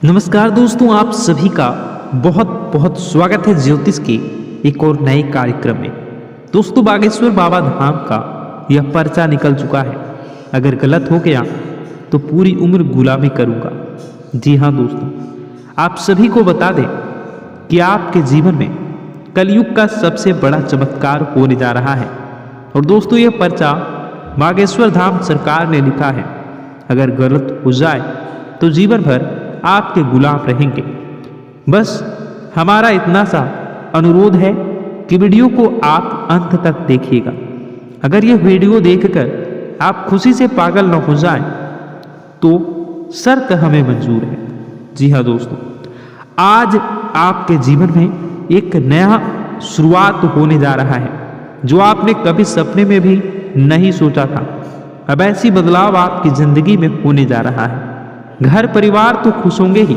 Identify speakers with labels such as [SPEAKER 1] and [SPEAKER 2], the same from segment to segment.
[SPEAKER 1] नमस्कार दोस्तों, आप सभी का बहुत बहुत स्वागत है ज्योतिष के एक और नए कार्यक्रम में। दोस्तों, बागेश्वर बाबा धाम का यह पर्चा निकल चुका है। अगर गलत हो गया तो पूरी उम्र गुलामी करूंगा। जी हाँ दोस्तों, आप सभी को बता दें कि आपके जीवन में कलयुग का सबसे बड़ा चमत्कार होने जा रहा है। और दोस्तों, यह पर्चा बागेश्वर धाम सरकार ने लिखा है। अगर गलत हो जाए तो जीवन भर आपके गुलाम रहेंगे। बस हमारा इतना सा अनुरोध है कि वीडियो को आप अंत तक देखिएगा। अगर यह वीडियो देखकर आप खुशी से पागल न हो जाएं तो शर्त हमें मंजूर है। जी हाँ दोस्तों, आज आपके जीवन में एक नया शुरुआत होने जा रहा है जो आपने कभी सपने में भी नहीं सोचा था। अब ऐसी बदलाव आपकी जिंदगी में होने जा रहा है। घर परिवार तो खुश होंगे ही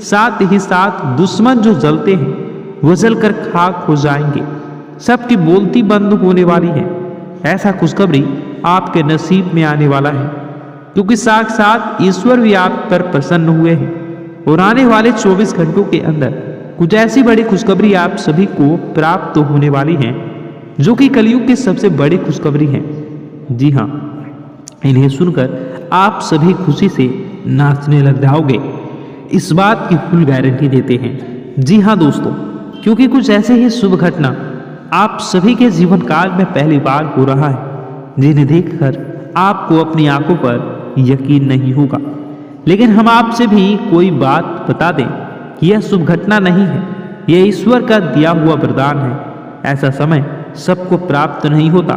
[SPEAKER 1] साथ दुश्मन जो जलते हैं वो जलकर खाक हो जाएंगे। सबकी बोलती बंद होने वाली है। ऐसा खुशखबरी आपके नसीब में आने वाला है, क्योंकि साक्षात ईश्वर भी आप पर प्रसन्न हुए हैं। और आने वाले 24 घंटों के अंदर कुछ ऐसी बड़ी खुशखबरी आप सभी को प्राप्त होने वाली है जो कि कलयुग की सबसे बड़ी खुशखबरी है। जी हाँ, इन्हें सुनकर आप सभी खुशी से नाचने लग जाओगे, इस बात की फुल गारंटी देते हैं। जी हाँ दोस्तों, क्योंकि कुछ ऐसे ही शुभ घटना आप सभी के जीवन काल में पहली बार हो रहा है जिन्हें देखकर आपको अपनी आंखों पर यकीन नहीं होगा। लेकिन हम आपसे भी कोई बात बता दें कि यह शुभ घटना नहीं है, यह ईश्वर का दिया हुआ वरदान है। ऐसा समय सबको प्राप्त नहीं होता,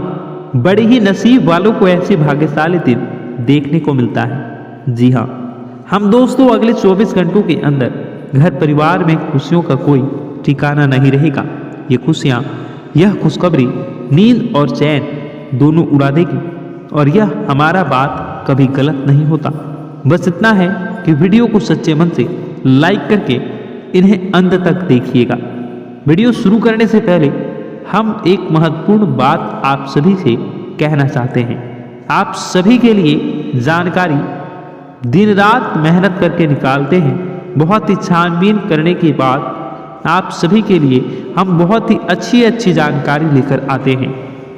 [SPEAKER 1] बड़े ही नसीब वालों को ऐसे भाग्यशाली दिन देखने को मिलता है। जी हाँ, हम दोस्तों अगले 24 घंटों के अंदर घर परिवार में खुशियों का कोई ठिकाना नहीं रहेगा। ये खुशियाँ, यह खुशखबरी नींद और चैन दोनों उड़ा देगी। और यह हमारा बात कभी गलत नहीं होता। बस इतना है कि वीडियो को सच्चे मन से लाइक करके इन्हें अंत तक देखिएगा। वीडियो शुरू करने से पहले हम एक महत्वपूर्ण बात आप सभी से कहना चाहते हैं। आप सभी के लिए जानकारी दिन रात मेहनत करके निकालते हैं। बहुत ही छानबीन करने के बाद आप सभी के लिए हम बहुत ही अच्छी जानकारी लेकर आते हैं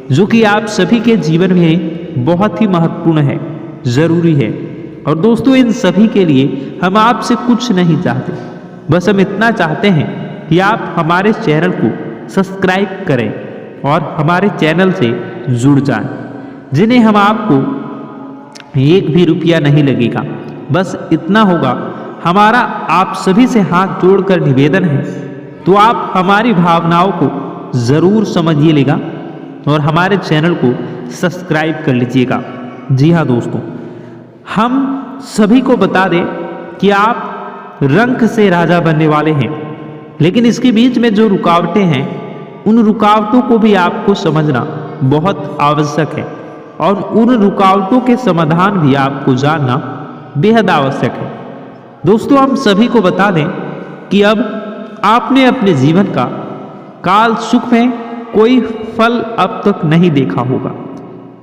[SPEAKER 1] जो कि आप सभी के जीवन में बहुत ही महत्वपूर्ण है, ज़रूरी है। और दोस्तों, इन सभी के लिए हम आपसे कुछ नहीं चाहते, बस हम इतना चाहते हैं कि आप हमारे चैनल को सब्सक्राइब करें और हमारे चैनल से जुड़ जाएं, जिन्हें हम आपको एक भी रुपया नहीं लगेगा। बस इतना होगा। हमारा आप सभी से हाथ जोड़कर निवेदन है, तो आप हमारी भावनाओं को ज़रूर समझिएगा और हमारे चैनल को सब्सक्राइब कर लीजिएगा। जी हाँ दोस्तों, हम सभी को बता दें कि आप रंक से राजा बनने वाले हैं, लेकिन इसके बीच में जो रुकावटें हैं उन रुकावटों को भी आपको समझना बहुत आवश्यक है। और उन रुकावटों के समाधान भी आपको जानना बेहद आवश्यक है। दोस्तों, हम सभी को बता दें कि अब आपने अपने जीवन का काल सुख में कोई फल अब तक नहीं देखा होगा।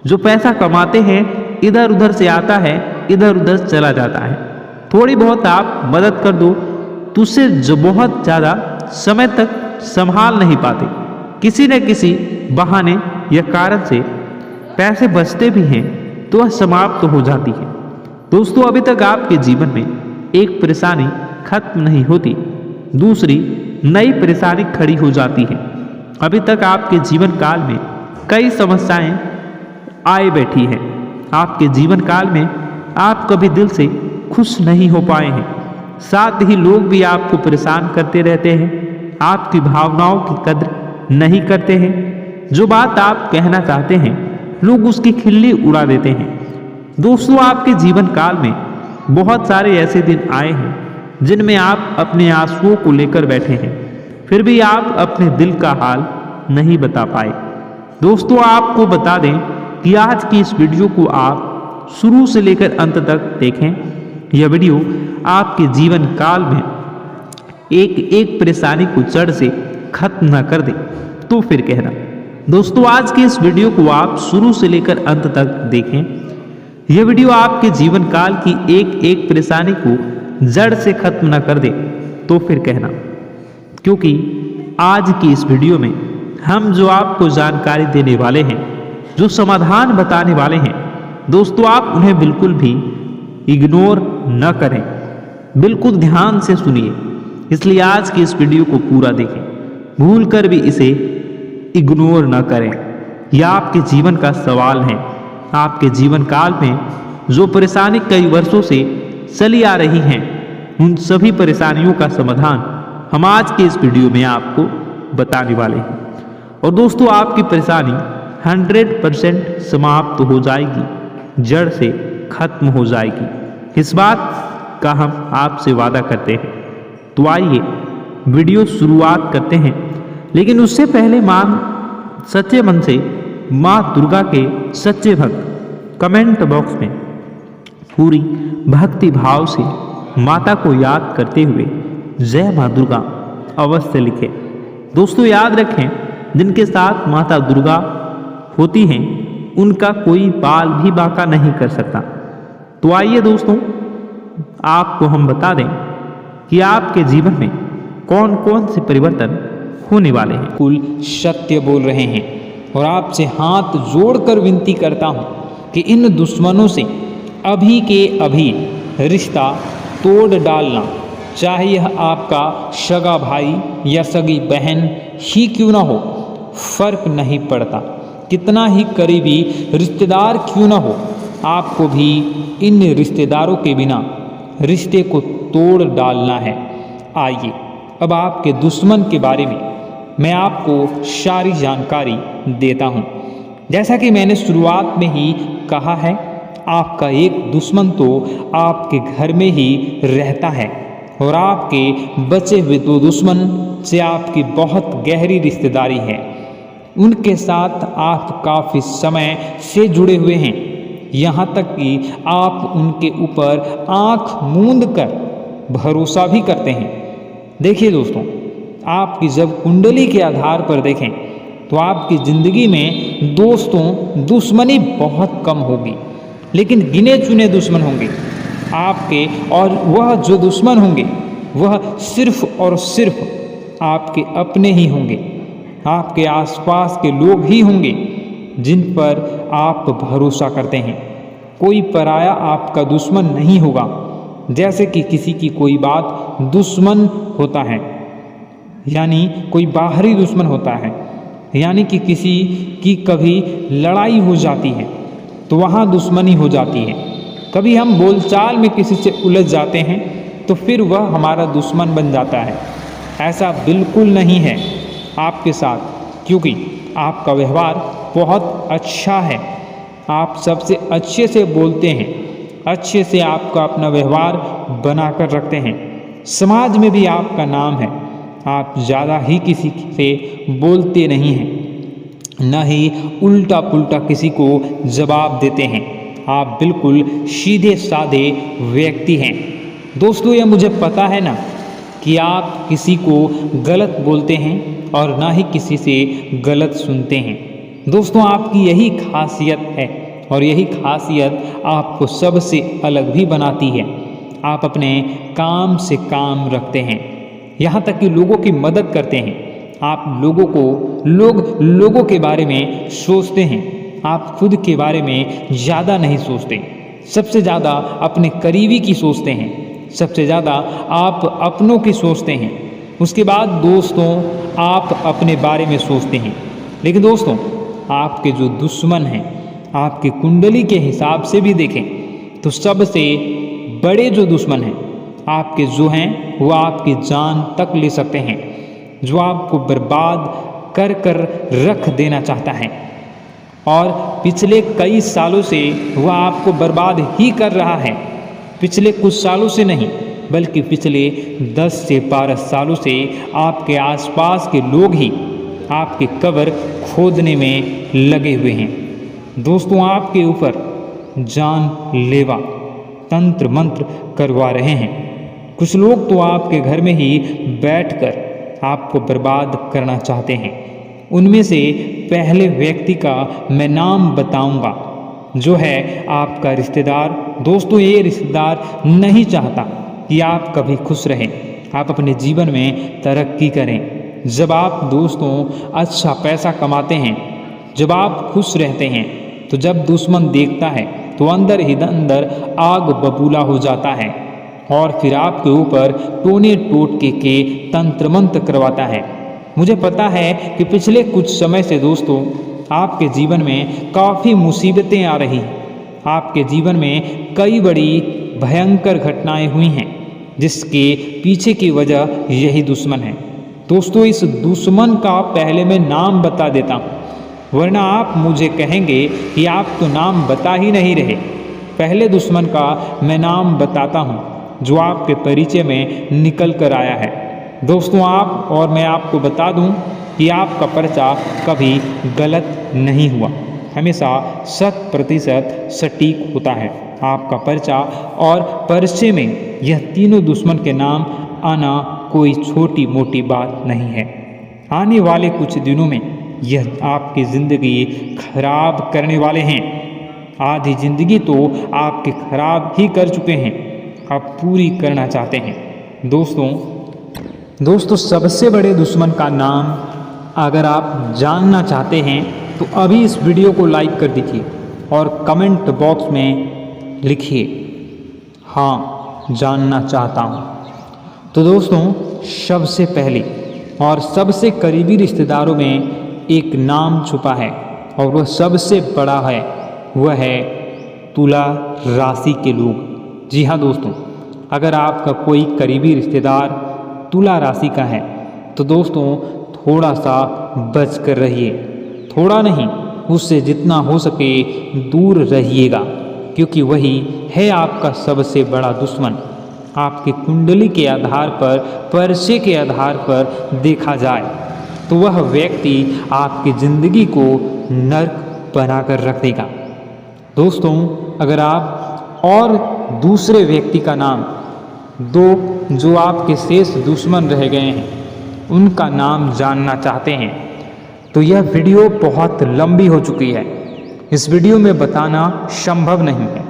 [SPEAKER 1] जो पैसा कमाते हैं इधर उधर से आता है, इधर उधर चला जाता है। थोड़ी बहुत आप मदद कर दो तो उसे जो बहुत ज़्यादा समय तक संभाल नहीं पाते। किसी न किसी बहाने या कारण से पैसे बचते भी हैं तो वह समाप्त हो जाती है। दोस्तों, अभी तक आपके जीवन में एक परेशानी खत्म नहीं होती, दूसरी नई परेशानी खड़ी हो जाती है। अभी तक आपके जीवन काल में कई समस्याएं आए बैठी हैं। आपके जीवन काल में आप कभी दिल से खुश नहीं हो पाए हैं। साथ ही लोग भी आपको परेशान करते रहते हैं, आपकी भावनाओं की कद्र नहीं करते हैं। जो बात आप कहना चाहते हैं लोग उसकी खिल्ली उड़ा देते हैं। दोस्तों, आपके जीवन काल में बहुत सारे ऐसे दिन आए हैं जिनमें आप अपने आंसुओं को लेकर बैठे हैं, फिर भी आप अपने दिल का हाल नहीं बता पाए। दोस्तों, आपको बता दें कि आज की इस वीडियो को आप शुरू से लेकर अंत तक देखें। यह वीडियो आपके जीवन काल में एक एक परेशानी को जड़ से खत्म न कर दे तो फिर कहना। दोस्तों, आज के इस वीडियो को आप शुरू से लेकर अंत तक देखें। यह वीडियो आपके जीवन काल की एक एक परेशानी को जड़ से खत्म न कर दे तो फिर कहना। क्योंकि आज की इस वीडियो में हम जो आपको जानकारी देने वाले हैं, जो समाधान बताने वाले हैं दोस्तों, आप उन्हें बिल्कुल भी इग्नोर न करें, बिल्कुल ध्यान से सुनिए। इसलिए आज की इस वीडियो को पूरा देखें, भूल कर भी इसे इग्नोर न करें। यह आपके जीवन का सवाल है। आपके जीवन काल में जो परेशानी कई वर्षों से चली आ रही हैं, उन सभी परेशानियों का समाधान हम आज के इस वीडियो में आपको बताने वाले हैं। और दोस्तों, आपकी परेशानी 100% समाप्त हो जाएगी, जड़ से खत्म हो जाएगी। इस बात का हम आपसे वादा करते हैं। तो आइए वीडियो शुरुआत करते हैं, लेकिन उससे पहले सच्चे मन से माँ दुर्गा के सच्चे भक्त कमेंट बॉक्स में पूरी भक्ति भाव से माता को याद करते हुए जय माँ दुर्गा अवश्य लिखें। दोस्तों, याद रखें, जिनके साथ माता दुर्गा होती हैं उनका कोई बाल भी बांका नहीं कर सकता। तो आइए दोस्तों, आपको हम बता दें कि आपके जीवन में कौन कौन से परिवर्तन होने वाले हैं।
[SPEAKER 2] कुल सत्य बोल रहे हैं और आपसे हाथ जोड़कर विनती करता हूं कि इन दुश्मनों से अभी के अभी रिश्ता तोड़ डालना, चाहे यह आपका सगा भाई या सगी बहन ही क्यों ना हो, फर्क नहीं पड़ता। कितना ही करीबी रिश्तेदार क्यों ना हो, आपको भी इन रिश्तेदारों के बिना रिश्ते को तोड़ डालना है। आइए अब आपके दुश्मन के बारे में मैं आपको सारी जानकारी देता हूं। जैसा कि मैंने शुरुआत में ही कहा है, आपका एक दुश्मन तो आपके घर में ही रहता है और आपके बचे हुए दो दुश्मन से आपकी बहुत गहरी रिश्तेदारी है। उनके साथ आप काफ़ी समय से जुड़े हुए हैं, यहाँ तक कि आप उनके ऊपर आँख मूंद कर भरोसा भी करते हैं। देखिए दोस्तों, आपकी जब कुंडली के आधार पर देखें तो आपकी ज़िंदगी में दोस्तों दुश्मनी बहुत कम होगी, लेकिन गिने चुने दुश्मन होंगे आपके, और वह जो दुश्मन होंगे वह सिर्फ और सिर्फ आपके अपने ही होंगे। आपके आसपास के लोग ही होंगे जिन पर आप भरोसा करते हैं। कोई पराया आपका दुश्मन नहीं होगा। जैसे कि किसी की कोई बात दुश्मन होता है, यानी कोई बाहरी दुश्मन होता है, यानी कि किसी की कभी लड़ाई हो जाती है तो वहाँ दुश्मनी हो जाती है। कभी हम बोलचाल में किसी से उलझ जाते हैं तो फिर वह हमारा दुश्मन बन जाता है। ऐसा बिल्कुल नहीं है आपके साथ, क्योंकि आपका व्यवहार बहुत अच्छा है। आप सबसे अच्छे से बोलते हैं, अच्छे से आपका अपना व्यवहार बनाकर रखते हैं। समाज में भी आपका नाम है। आप ज़्यादा ही किसी से बोलते नहीं हैं, न ही उल्टा पुल्टा किसी को जवाब देते हैं। आप बिल्कुल सीधे साधे व्यक्ति हैं। दोस्तों, यह मुझे पता है ना कि आप किसी को गलत बोलते हैं और ना ही किसी से गलत सुनते हैं। दोस्तों, आपकी यही खासियत है और यही खासियत आपको सबसे अलग भी बनाती है। आप अपने काम से काम रखते हैं, यहाँ तक कि लोगों की मदद करते हैं। आप लोगों के बारे में सोचते हैं, आप खुद के बारे में ज़्यादा नहीं सोचते। सबसे ज़्यादा अपने करीबी की सोचते हैं, सबसे ज़्यादा आप अपनों की सोचते हैं। उसके बाद दोस्तों, आप अपने बारे में सोचते हैं। लेकिन दोस्तों, आपके जो दुश्मन हैं, आपकी कुंडली के हिसाब से भी देखें तो सबसे बड़े जो दुश्मन हैं आपके जो हैं वो आपकी जान तक ले सकते हैं, जो आपको बर्बाद कर कर रख देना चाहता है। और पिछले कई सालों से वह आपको बर्बाद ही कर रहा है। पिछले कुछ सालों से नहीं, बल्कि पिछले 10 से 12 सालों से आपके आसपास के लोग ही आपके कब्र खोदने में लगे हुए हैं। दोस्तों, आपके ऊपर जानलेवा तंत्र मंत्र करवा रहे हैं। कुछ लोग तो आपके घर में ही बैठकर आपको बर्बाद करना चाहते हैं। उनमें से पहले व्यक्ति का मैं नाम बताऊंगा, जो है आपका रिश्तेदार। दोस्तों, ये रिश्तेदार नहीं चाहता कि आप कभी खुश रहें, आप अपने जीवन में तरक्की करें। जब आप दोस्तों अच्छा पैसा कमाते हैं, जब आप खुश रहते हैं, तो जब दुश्मन देखता है तो अंदर ही अंदर आग बबूला हो जाता है और फिर आपके ऊपर टोने टोटके के तंत्र मंत्र करवाता है। मुझे पता है कि पिछले कुछ समय से दोस्तों आपके जीवन में काफ़ी मुसीबतें आ रही हैं, आपके जीवन में कई बड़ी भयंकर घटनाएं हुई हैं, जिसके पीछे की वजह यही दुश्मन है। दोस्तों इस दुश्मन का पहले मैं नाम बता देता हूँ, वरना आप मुझे कहेंगे कि आप तो नाम बता ही नहीं रहे। पहले दुश्मन का मैं नाम बताता हूँ जो आपके परिचय में निकल कर आया है। दोस्तों आप और मैं आपको बता दूं कि आपका पर्चा कभी गलत नहीं हुआ, हमेशा 100% सटीक होता है आपका पर्चा। और पर्चे में यह तीनों दुश्मन के नाम आना कोई छोटी मोटी बात नहीं है। आने वाले कुछ दिनों में यह आपकी ज़िंदगी खराब करने वाले हैं। आधी ज़िंदगी तो आपके खराब ही कर चुके हैं, आप पूरी करना चाहते हैं। दोस्तों सबसे बड़े दुश्मन का नाम अगर आप जानना चाहते हैं तो अभी इस वीडियो को लाइक कर दीजिए और कमेंट बॉक्स में लिखिए, हाँ जानना चाहता हूँ। तो दोस्तों सबसे पहले और सबसे करीबी रिश्तेदारों में एक नाम छुपा है और वह सबसे बड़ा है, वह है तुला राशि के लोग। जी हाँ दोस्तों, अगर आपका कोई करीबी रिश्तेदार तुला राशि का है तो दोस्तों थोड़ा सा बच कर रहिए, थोड़ा नहीं उससे जितना हो सके दूर रहिएगा, क्योंकि वही है आपका सबसे बड़ा दुश्मन। आपकी कुंडली के आधार पर, पर्चे के आधार पर देखा जाए तो वह व्यक्ति आपकी ज़िंदगी को नर्क बना कर रख देगा। दोस्तों अगर आप और दूसरे व्यक्ति का नाम, दो जो आपके शेष दुश्मन रह गए हैं उनका नाम जानना चाहते हैं तो यह वीडियो बहुत लंबी हो चुकी है, इस वीडियो में बताना संभव नहीं है।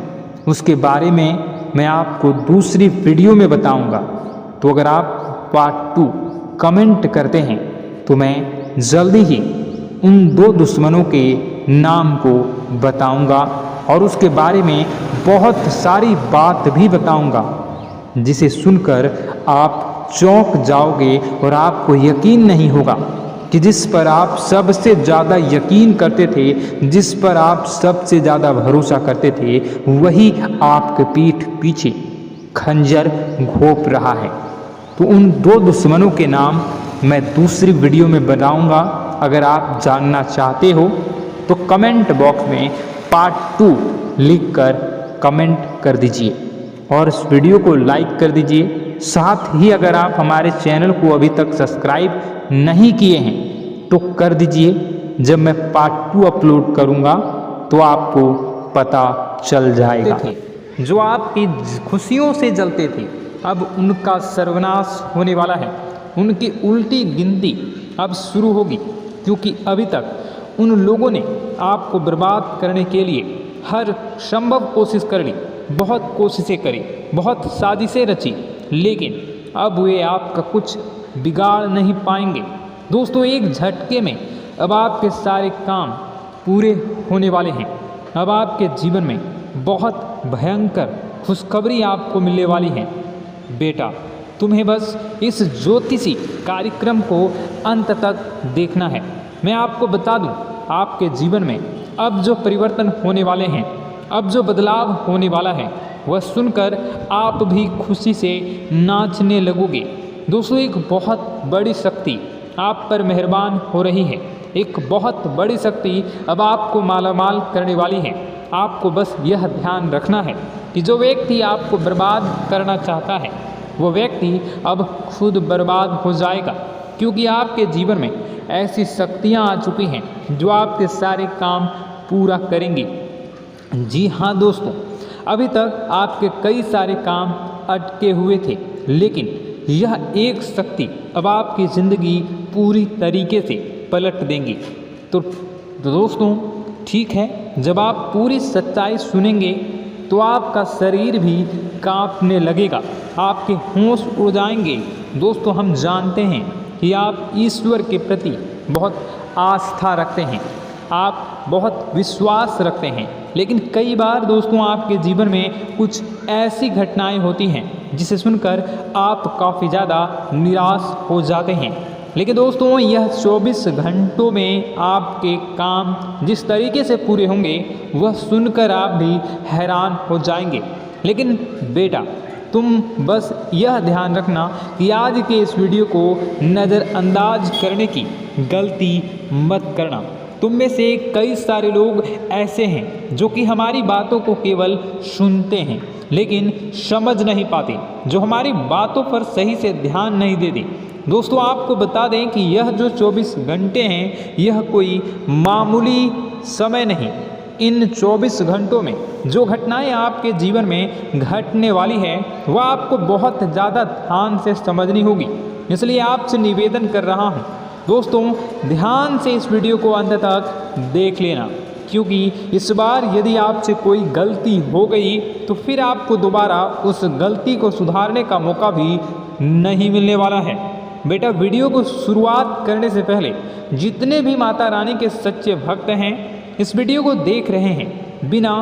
[SPEAKER 2] उसके बारे में मैं आपको दूसरी वीडियो में बताऊंगा। तो अगर आप पार्ट 2 कमेंट करते हैं तो मैं जल्दी ही उन दो दुश्मनों के नाम को बताऊंगा और उसके बारे में बहुत सारी बात भी बताऊंगा, जिसे सुनकर आप चौंक जाओगे और आपको यकीन नहीं होगा कि जिस पर आप सबसे ज़्यादा यकीन करते थे, जिस पर आप सबसे ज़्यादा भरोसा करते थे, वही आपके पीठ पीछे खंजर घोंप रहा है। तो उन दो दुश्मनों के नाम मैं दूसरी वीडियो में बताऊंगा। अगर आप जानना चाहते हो तो कमेंट बॉक्स में पार्ट 2 लिखकर कमेंट कर दीजिए और इस वीडियो को लाइक कर दीजिए। साथ ही अगर आप हमारे चैनल को अभी तक सब्सक्राइब नहीं किए हैं तो कर दीजिए, जब मैं पार्ट 2 अपलोड करूंगा तो आपको पता चल जाएगा। जो आपकी खुशियों से जलते थे अब उनका सर्वनाश होने वाला है, उनकी उल्टी गिनती अब शुरू होगी, क्योंकि अभी तक उन लोगों ने आपको बर्बाद करने के लिए हर संभव कोशिश कर ली, बहुत कोशिशें करी, बहुत साजिशें रची, लेकिन अब वे आपका कुछ बिगाड़ नहीं पाएंगे। दोस्तों एक झटके में अब आपके सारे काम पूरे होने वाले हैं। अब आपके जीवन में बहुत भयंकर खुशखबरी आपको मिलने वाली है। बेटा तुम्हें बस इस ज्योतिषी कार्यक्रम को अंत तक देखना है। मैं आपको बता दूं, आपके जीवन में अब जो परिवर्तन होने वाले हैं, अब जो बदलाव होने वाला है, वह सुनकर आप भी खुशी से नाचने लगोगे। दोस्तों एक बहुत बड़ी शक्ति आप पर मेहरबान हो रही है, एक बहुत बड़ी शक्ति अब आपको मालामाल करने वाली है। आपको बस यह ध्यान रखना है कि जो व्यक्ति आपको बर्बाद करना चाहता है वो व्यक्ति अब खुद बर्बाद हो जाएगा, क्योंकि आपके जीवन में ऐसी शक्तियाँ आ चुकी हैं जो आपके सारे काम पूरा करेंगी। जी हाँ दोस्तों, अभी तक आपके कई सारे काम अटके हुए थे, लेकिन यह एक शक्ति अब आपकी ज़िंदगी पूरी तरीके से पलट देंगी। तो दोस्तों ठीक है, जब आप पूरी सच्चाई सुनेंगे तो आपका शरीर भी कांपने लगेगा। आपके होश उड़ जाएंगे। दोस्तों हम जानते हैं कि आप ईश्वर के प्रति बहुत आस्था रखते हैं, आप बहुत विश्वास रखते हैं, लेकिन कई बार दोस्तों आपके जीवन में कुछ ऐसी घटनाएं होती हैं जिसे सुनकर आप काफ़ी ज़्यादा निराश हो जाते हैं। लेकिन दोस्तों यह 24 घंटों में आपके काम जिस तरीके से पूरे होंगे वह सुनकर आप भी हैरान हो जाएंगे। लेकिन बेटा तुम बस यह ध्यान रखना कि आज के इस वीडियो को नज़रअंदाज करने की गलती मत करना। तुम में से कई सारे लोग ऐसे हैं जो कि हमारी बातों को केवल सुनते हैं लेकिन समझ नहीं पाते, जो हमारी बातों पर सही से ध्यान नहीं देते। दोस्तों आपको बता दें कि यह जो 24 घंटे हैं यह कोई मामूली समय नहीं। इन 24 घंटों में जो घटनाएं आपके जीवन में घटने वाली है वह आपको बहुत ज़्यादा ध्यान से समझनी होगी। इसलिए आपसे निवेदन कर रहा हूँ दोस्तों ध्यान से इस वीडियो को अंत तक देख लेना, क्योंकि इस बार यदि आपसे कोई गलती हो गई तो फिर आपको दोबारा उस गलती को सुधारने का मौका भी नहीं मिलने वाला है। बेटा वीडियो को शुरुआत करने से पहले जितने भी माता रानी के सच्चे भक्त हैं इस वीडियो को देख रहे हैं बिना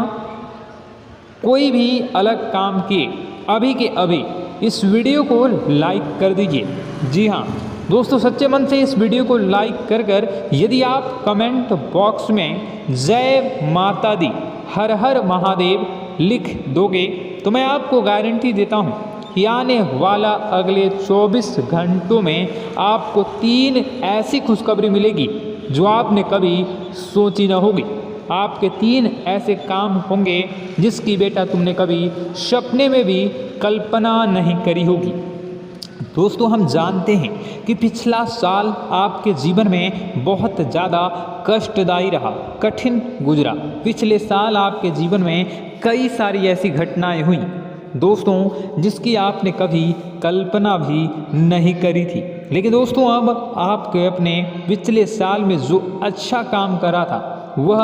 [SPEAKER 2] कोई भी अलग काम किए अभी के अभी इस वीडियो को लाइक कर दीजिए। जी हाँ दोस्तों सच्चे मन से इस वीडियो को लाइक कर यदि आप कमेंट बॉक्स में जय माता दी हर हर महादेव लिख दोगे तो मैं आपको गारंटी देता हूँ कि आने वाला अगले 24 घंटों में आपको 3 ऐसी खुशखबरी मिलेगी जो आपने कभी सोची न होगी। आपके 3 ऐसे काम होंगे जिसकी बेटा तुमने कभी सपने में भी कल्पना नहीं करी होगी। दोस्तों हम जानते हैं कि पिछला साल आपके जीवन में बहुत ज़्यादा कष्टदायी रहा, कठिन गुजरा। पिछले साल आपके जीवन में कई सारी ऐसी घटनाएं हुई दोस्तों जिसकी आपने कभी कल्पना भी नहीं करी थी। लेकिन दोस्तों अब आपके अपने पिछले साल में जो अच्छा काम करा था वह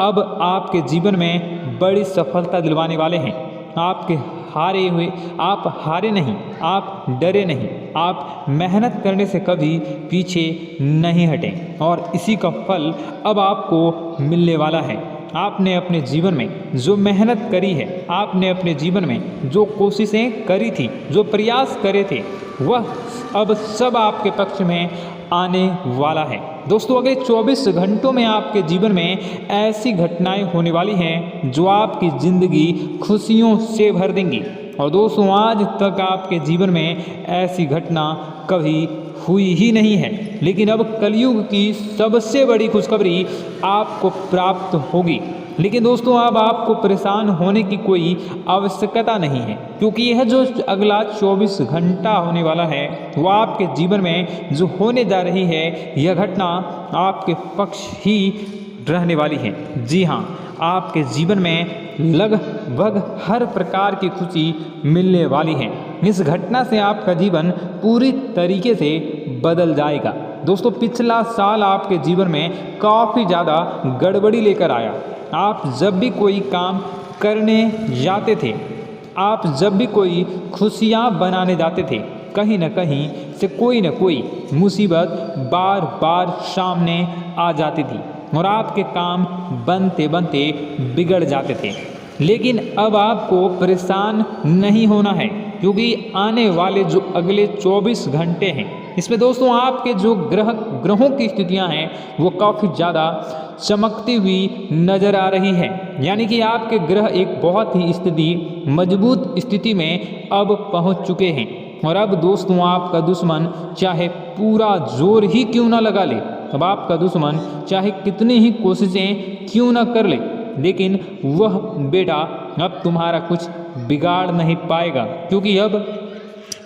[SPEAKER 2] अब आपके जीवन में बड़ी सफलता दिलवाने वाले हैं। आप हारे नहीं, आप डरे नहीं, आप मेहनत करने से कभी पीछे नहीं हटे और इसी का फल अब आपको मिलने वाला है। आपने अपने जीवन में जो मेहनत करी है, आपने अपने जीवन में जो कोशिशें करी थी, जो प्रयास करे थे वह अब सब आपके पक्ष में आने वाला है। दोस्तों अगले 24 घंटों में आपके जीवन में ऐसी घटनाएं होने वाली हैं जो आपकी ज़िंदगी खुशियों से भर देंगी। और दोस्तों आज तक आपके जीवन में ऐसी घटना कभी हुई ही नहीं है, लेकिन अब कलयुग की सबसे बड़ी खुशखबरी आपको प्राप्त होगी। लेकिन दोस्तों अब आपको परेशान होने की कोई आवश्यकता नहीं है, क्योंकि यह जो अगला 24 घंटा होने वाला है वह आपके जीवन में जो होने जा रही है यह घटना आपके पक्ष ही रहने वाली है। जी हाँ आपके जीवन में लगभग हर प्रकार की खुशी मिलने वाली है। इस घटना से आपका जीवन पूरी तरीके से बदल जाएगा। दोस्तों पिछला साल आपके जीवन में काफ़ी ज़्यादा गड़बड़ी लेकर आया। आप जब भी कोई काम करने जाते थे, आप जब भी कोई खुशियाँ बनाने जाते थे, कहीं न कहीं से कोई न कोई मुसीबत बार बार सामने आ जाती थी और आपके काम बनते बनते बिगड़ जाते थे। लेकिन अब आपको परेशान नहीं होना है, क्योंकि आने वाले जो अगले 24 घंटे हैं इसमें दोस्तों आपके जो ग्रहों की स्थितियां हैं वो काफ़ी ज़्यादा चमकती हुई नज़र आ रही है। यानी कि आपके ग्रह एक बहुत ही मजबूत स्थिति में अब पहुंच चुके हैं। और अब दोस्तों आपका दुश्मन चाहे पूरा जोर ही क्यों ना लगा ले, अब आपका दुश्मन चाहे कितनी ही कोशिशें क्यों ना कर ले, लेकिन वह बेटा अब तुम्हारा कुछ बिगाड़ नहीं पाएगा, क्योंकि अब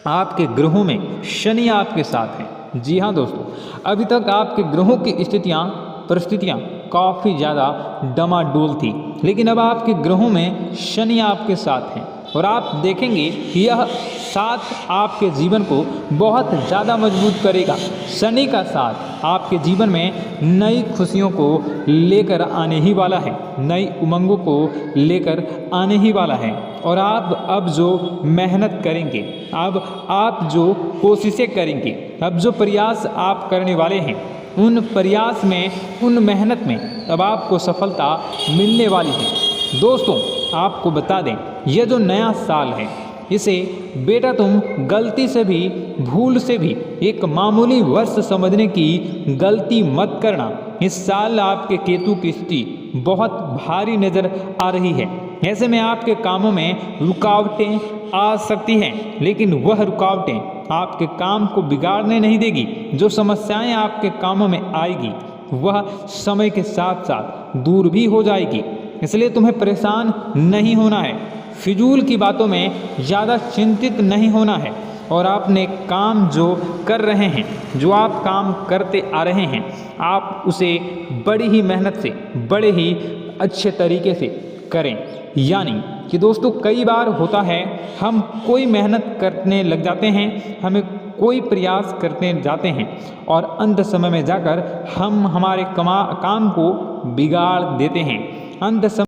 [SPEAKER 2] आपके ग्रहों में शनि आपके साथ है। जी हाँ दोस्तों अभी तक आपके ग्रहों की परिस्थितियाँ काफ़ी ज़्यादा डमाडोल थी, लेकिन अब आपके ग्रहों में शनि आपके साथ हैं और आप देखेंगे कि यह साथ आपके जीवन को बहुत ज़्यादा मजबूत करेगा। शनि का साथ आपके जीवन में नई खुशियों को लेकर आने ही वाला है, नई उमंगों को लेकर आने ही वाला है। और आप अब जो मेहनत करेंगे, अब आप जो कोशिशें करेंगे, अब जो प्रयास आप करने वाले हैं, उन प्रयास में, उन मेहनत में अब आपको सफलता मिलने वाली है। दोस्तों, आपको बता दें, यह जो नया साल है, इसे बेटा तुम गलती से भी, भूल से भी एक मामूली वर्ष समझने की गलती मत करना। इस साल आपके केतु की स्थिति बहुत भारी नज़र आ रही है। ऐसे में आपके कामों में रुकावटें आ सकती हैं, लेकिन वह रुकावटें आपके काम को बिगाड़ने नहीं देगी। जो समस्याएं आपके कामों में आएगी वह समय के साथ साथ दूर भी हो जाएगी। इसलिए तुम्हें परेशान नहीं होना है, फिजूल की बातों में ज़्यादा चिंतित नहीं होना है। और आपने काम जो कर रहे हैं, जो आप काम करते आ रहे हैं, आप उसे बड़ी ही मेहनत से, बड़े ही अच्छे तरीके से करें। यानी कि दोस्तों, कई बार होता है हम कोई मेहनत करने लग जाते हैं, हमें कोई प्रयास करने जाते हैं और अंत समय में जाकर हम हमारे काम को बिगाड़ देते हैं। अंत समय